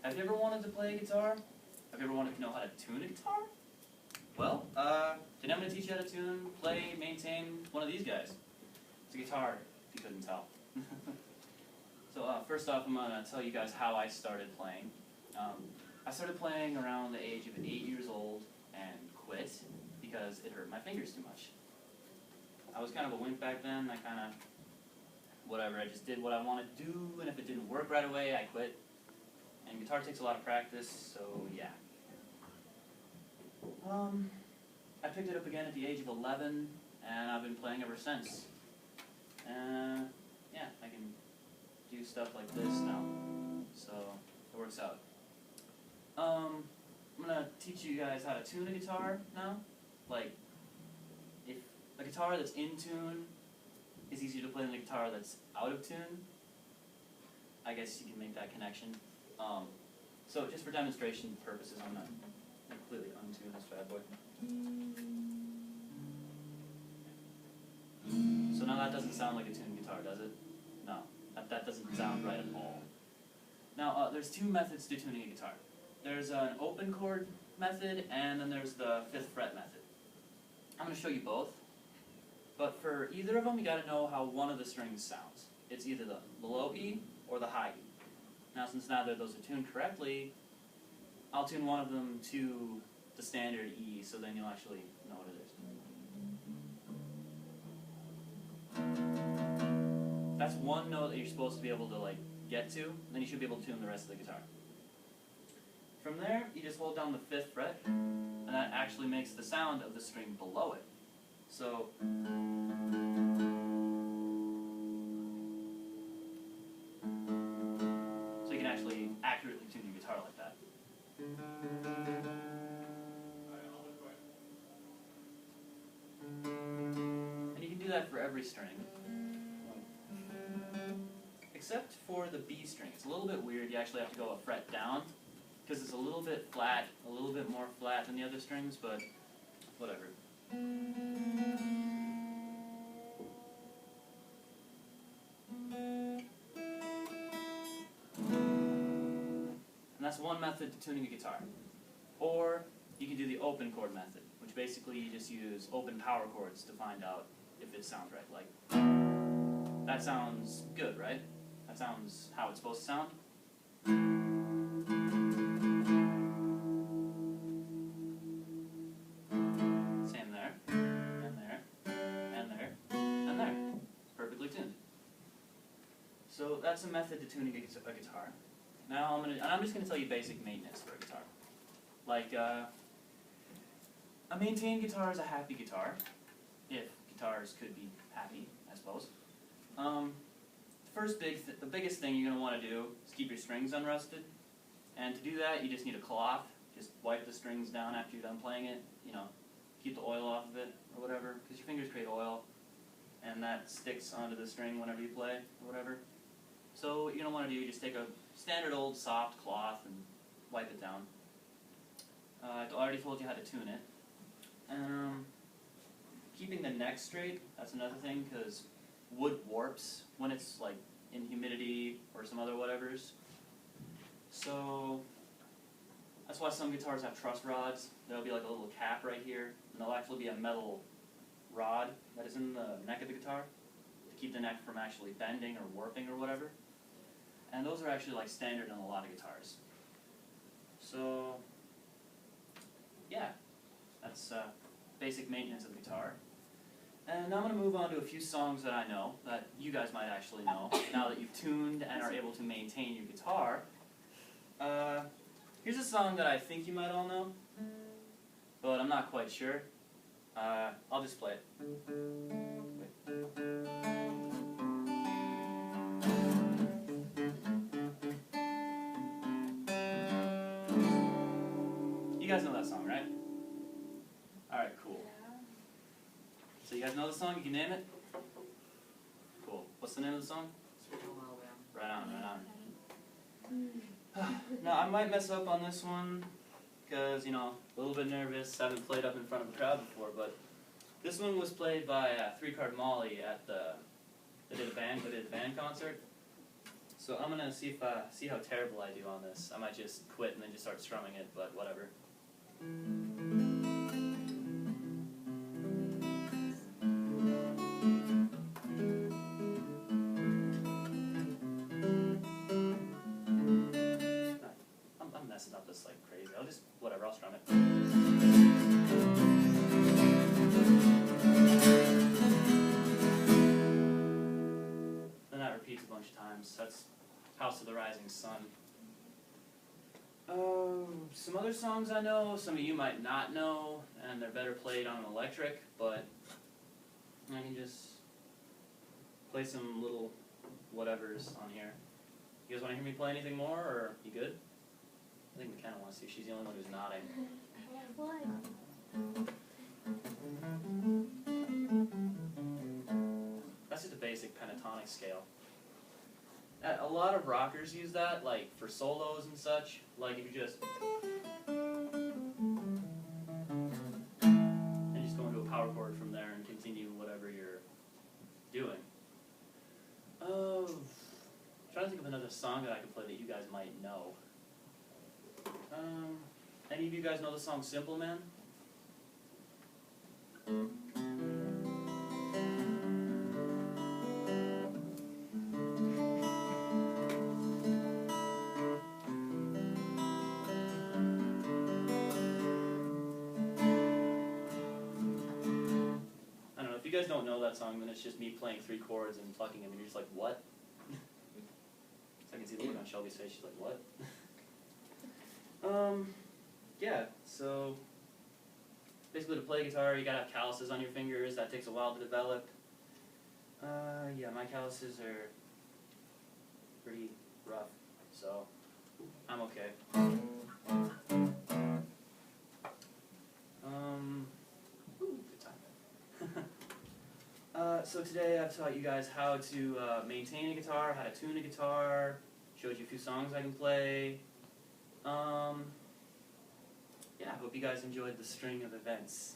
Have you ever wanted to play guitar? Have you ever wanted to know how to tune a guitar? Well, today I'm going to teach you how to tune, play, maintain one of these guys. It's a guitar, if you couldn't tell. So first off, I'm going to tell you guys how I started playing. I started playing around the age of 8 years old and quit because it hurt my fingers too much. I was kind of a wimp back then. I kind of, whatever, I just did what I wanted to do, and if it didn't work right away, I quit. And guitar takes a lot of practice, so yeah. I picked it up again at the age of 11, and I've been playing ever since. Yeah, I can do stuff like this now, so it works out. I'm gonna teach you guys how to tune a guitar now. Like, if a guitar that's in tune is easier to play than a guitar that's out of tune, I guess you can make that connection. So just for demonstration purposes, I'm gonna completely untune this bad boy. So now that doesn't sound like a tuned guitar, does it? No, that doesn't sound right at all. Now, there's two methods to tuning a guitar. There's an open chord method, and then there's the 5th fret method. I'm going to show you both, but for either of them, you got to know how one of the strings sounds. It's either the low E or the high E. Now, since neither of those are tuned correctly, I'll tune one of them to the standard E, so then you'll actually know what it is. That's one note that you're supposed to be able to get to, and then you should be able to tune the rest of the guitar. From there, you just hold down the 5th fret, and that actually makes the sound of the string below it. So you can actually accurately tune your guitar like that. And you can do that for every string. Except for the B string. It's a little bit weird. You actually have to go a fret down because it's a little bit flat, a little bit more flat than the other strings, but whatever. And that's one method to tuning a guitar. Or you can do the open chord method, which basically you just use open power chords to find out if it sounds right. Like, that sounds good, right? That sounds how it's supposed to sound. Same there, and there, and there, and there. Perfectly tuned. So that's a method to tuning a guitar. Now I'm just going to tell you basic maintenance for a guitar. Like, a maintained guitar is a happy guitar, if guitars could be happy, I suppose. The biggest thing you're going to want to do is keep your strings unrusted. And to do that, you just need a cloth. Just wipe the strings down after you're done playing it. You know, keep the oil off of it or whatever, because your fingers create oil, and that sticks onto the string whenever you play or whatever. So what you're going to want to do is just take a standard old soft cloth and wipe it down. I already told you how to tune it. Keeping the neck straight, that's another thing, because wood warps when it's like in humidity or some other whatevers. So that's why some guitars have truss rods. There'll be like a little cap right here, and there'll actually be a metal rod that is in the neck of the guitar to keep the neck from actually bending or warping or whatever. And those are actually like standard in a lot of guitars. So yeah, that's basic maintenance of the guitar. And now I'm going to move on to a few songs that I know, that you guys might actually know, now that you've tuned and are able to maintain your guitar. Here's a song that I think you might all know, but I'm not quite sure. I'll just play it. You guys know that song, right? Alright, cool. So you guys know the song? You can name it? Cool. What's the name of the song? Right on, right on. Now, I might mess up on this one, because, you know, a little bit nervous. I haven't played up in front of a crowd before, but this one was played by 3 Card Molly at they did a band concert. So I'm gonna see how terrible I do on this. I might just quit and then just start strumming it, but whatever. I'm messing up this like crazy. Whatever, I'll strum it. Then that repeats a bunch of times. That's House of the Rising Sun. Some other songs I know, some of you might not know, and they're better played on an electric, but I can just play some little whatevers on here. You guys want to hear me play anything more, or you good? I think McKenna wants to. She's the only one who's nodding. What? That's just a basic pentatonic scale. A lot of rockers use that, like for solos and such. Like if you just go into a power chord from there and continue whatever you're doing. I'm trying to think of another song that I could play that you guys might know. Any of you guys know the song Simple Man? I don't know, if you guys don't know that song, then it's just me playing 3 chords and plucking them, and you're just like, what? So I can see the look on Shelby's face, she's like, what? Yeah, so basically to play guitar, you gotta have calluses on your fingers. That takes a while to develop. Yeah, my calluses are pretty rough, so I'm okay. Good time. So today I've taught you guys how to maintain a guitar, how to tune a guitar, showed you a few songs I can play. Yeah, I hope you guys enjoyed the string of events.